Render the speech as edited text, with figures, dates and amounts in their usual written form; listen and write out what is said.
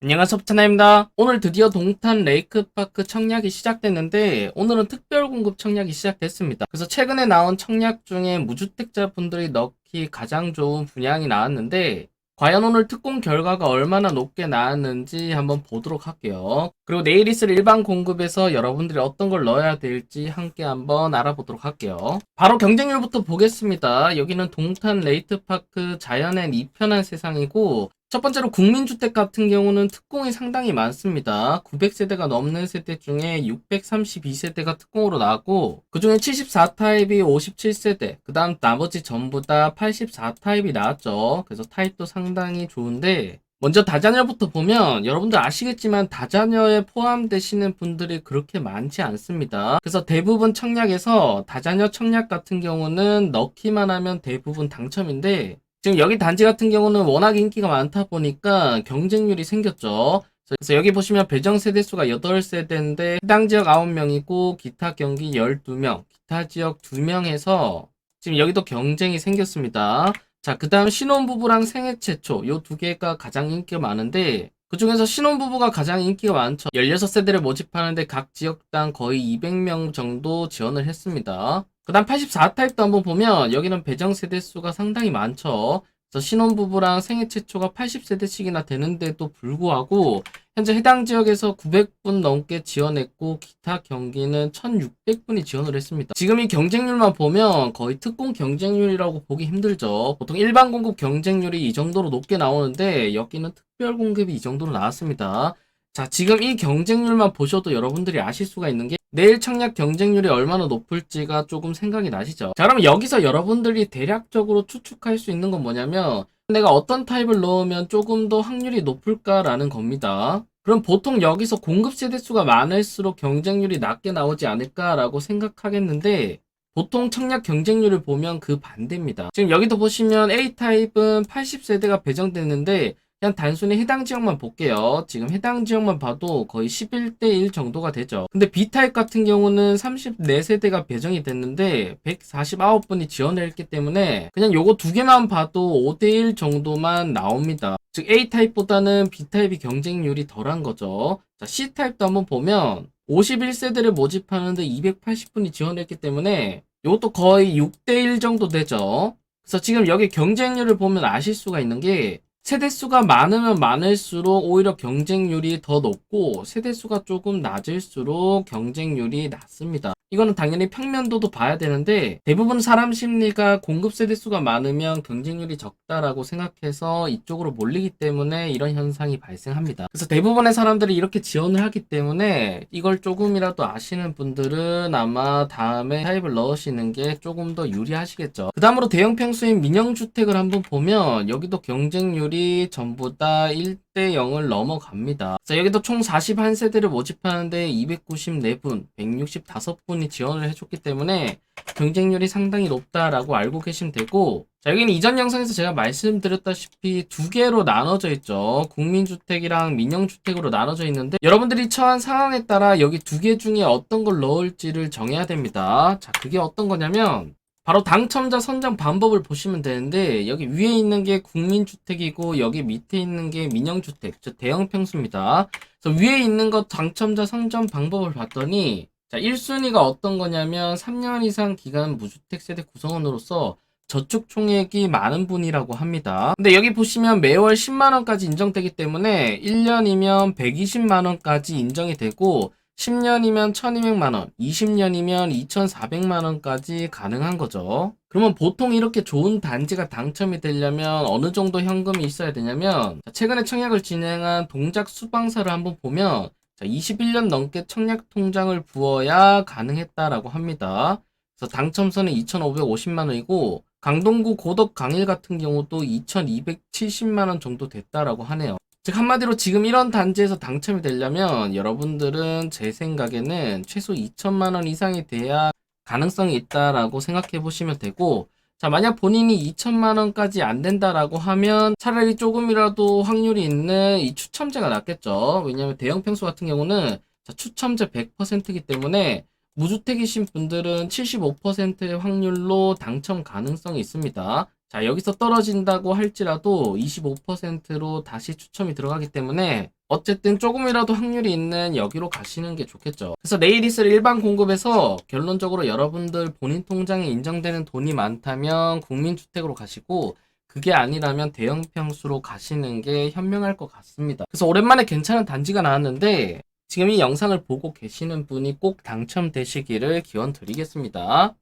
안녕하세요, 부천입니다. 오늘 드디어 동탄 레이크파크 청약이 시작됐는데 오늘은 특별 공급 청약이 시작됐습니다. 그래서 최근에 나온 청약 중에 무주택자분들이 넣기 가장 좋은 분양이 나왔는데 과연 오늘 특공 결과가 얼마나 높게 나왔는지 한번 보도록 할게요. 그리고 내일 있을 일반 공급에서 여러분들이 어떤 걸 넣어야 될지 함께 한번 알아보도록 할게요. 바로 경쟁률부터 보겠습니다. 여기는 동탄 레이트파크 자연의 이편한 세상이고 첫 번째로 국민주택 같은 경우는 특공이 상당히 많습니다. 900세대가 넘는 세대 중에 632세대가 특공으로 나왔고 그중에 74타입이 57세대, 그 다음 나머지 전부 다 84타입이 나왔죠. 그래서 타입도 상당히 좋은데 먼저 다자녀부터 보면 여러분들 아시겠지만 다자녀에 포함되시는 분들이 그렇게 많지 않습니다. 그래서 대부분 청약에서 다자녀 청약 같은 경우는 넣기만 하면 대부분 당첨인데 지금 여기 단지 같은 경우는 워낙 인기가 많다 보니까 경쟁률이 생겼죠. 그래서 여기 보시면 배정 세대수가 8세대인데 해당 지역 9명이고 기타 경기 12명, 기타 지역 2명 해서 지금 여기도 경쟁이 생겼습니다. 자, 그 다음 신혼부부랑 생애 최초 요 두 개가 가장 인기가 많은데 그 중에서 신혼부부가 가장 인기가 많죠. 16세대를 모집하는데 각 지역당 거의 200명 정도 지원을 했습니다. 그 다음 84타입도 한번 보면 여기는 배정 세대수가 상당히 많죠. 그래서 신혼부부랑 생애 최초가 80세대씩이나 되는데도 불구하고 현재 해당 지역에서 900분 넘게 지원했고 기타 경기는 1600분이 지원을 했습니다. 지금 이 경쟁률만 보면 거의 특공 경쟁률이라고 보기 힘들죠. 보통 일반 공급 경쟁률이 이 정도로 높게 나오는데 여기는 특별 공급이 이 정도로 나왔습니다. 자, 지금 이 경쟁률만 보셔도 여러분들이 아실 수가 있는 게 내일 청약 경쟁률이 얼마나 높을지가 조금 생각이 나시죠? 자, 그러면 여기서 여러분들이 대략적으로 추측할 수 있는 건 뭐냐면 내가 어떤 타입을 넣으면 조금 더 확률이 높을까라는 겁니다. 그럼 보통 여기서 공급 세대수가 많을수록 경쟁률이 낮게 나오지 않을까라고 생각하겠는데 보통 청약 경쟁률을 보면 그 반대입니다. 지금 여기도 보시면 A타입은 80세대가 배정됐는데 그냥 단순히 해당 지역만 볼게요. 지금 해당 지역만 봐도 거의 11대 1 정도가 되죠. 근데 B타입 같은 경우는 34세대가 배정이 됐는데 149분이 지원을 했기 때문에 그냥 요거 두 개만 봐도 5대 1 정도만 나옵니다. 즉 A타입보다는 B타입이 경쟁률이 덜한 거죠. 자, C타입도 한번 보면 51세대를 모집하는데 280분이 지원했기 때문에 이것도 거의 6대1 정도 되죠. 그래서 지금 여기 경쟁률을 보면 아실 수가 있는 게 세대수가 많으면 많을수록 오히려 경쟁률이 더 높고 세대수가 조금 낮을수록 경쟁률이 낮습니다. 이거는 당연히 평면도도 봐야 되는데 대부분 사람 심리가 공급 세대수가 많으면 경쟁률이 적다라고 생각해서 이쪽으로 몰리기 때문에 이런 현상이 발생합니다. 그래서 대부분의 사람들이 이렇게 지원을 하기 때문에 이걸 조금이라도 아시는 분들은 아마 다음에 타입을 넣으시는 게 조금 더 유리하시겠죠. 그 다음으로 대형 평수인 민영주택을 한번 보면 여기도 경쟁률이 전부 다 1대 0을 넘어갑니다. 자, 여기도 총 41세대를 모집하는데 294분, 165분이 지원을 해줬기 때문에 경쟁률이 상당히 높다라고 알고 계시면 되고 자, 여기는 이전 영상에서 제가 말씀드렸다시피 두 개로 나눠져 있죠. 국민주택이랑 민영주택으로 나눠져 있는데 여러분들이 처한 상황에 따라 여기 두 개 중에 어떤 걸 넣을지를 정해야 됩니다. 자, 그게 어떤 거냐면 바로 당첨자 선정 방법을 보시면 되는데 여기 위에 있는 게 국민주택이고 여기 밑에 있는 게 민영주택, 즉 대형 평수입니다. 그래서 위에 있는 거 당첨자 선정 방법을 봤더니 자, 1순위가 어떤 거냐면 3년 이상 기간 무주택 세대 구성원으로서 저축 총액이 많은 분이라고 합니다. 근데 여기 보시면 매월 10만원까지 인정되기 때문에 1년이면 120만원까지 인정이 되고 10년이면 1200만원, 20년이면 2400만원까지 가능한 거죠. 그러면 보통 이렇게 좋은 단지가 당첨이 되려면 어느 정도 현금이 있어야 되냐면 최근에 청약을 진행한 동작 수방사를 한번 보면 21년 넘게 청약 통장을 부어야 가능했다라고 합니다. 그래서 당첨선은 2,550만원이고 강동구 고덕 강일 같은 경우도 2,270만원 정도 됐다라고 하네요. 즉 한마디로 지금 이런 단지에서 당첨이 되려면 여러분들은 제 생각에는 최소 2천만원 이상이 돼야 가능성이 있다라고 생각해 보시면 되고 자, 만약 본인이 2천만원까지 안 된다라고 하면 차라리 조금이라도 확률이 있는 이 추첨제가 낫겠죠. 왜냐하면 대형 평수 같은 경우는 추첨제 100%이기 때문에 무주택이신 분들은 75%의 확률로 당첨 가능성이 있습니다. 자, 여기서 떨어진다고 할지라도 25%로 다시 추첨이 들어가기 때문에 어쨌든 조금이라도 확률이 있는 여기로 가시는 게 좋겠죠. 그래서 내일 있을 일반 공급에서 결론적으로 여러분들 본인 통장에 인정되는 돈이 많다면 국민주택으로 가시고, 그게 아니라면 대형 평수로 가시는 게 현명할 것 같습니다. 그래서 오랜만에 괜찮은 단지가 나왔는데 지금 이 영상을 보고 계시는 분이 꼭 당첨되시기를 기원 드리겠습니다.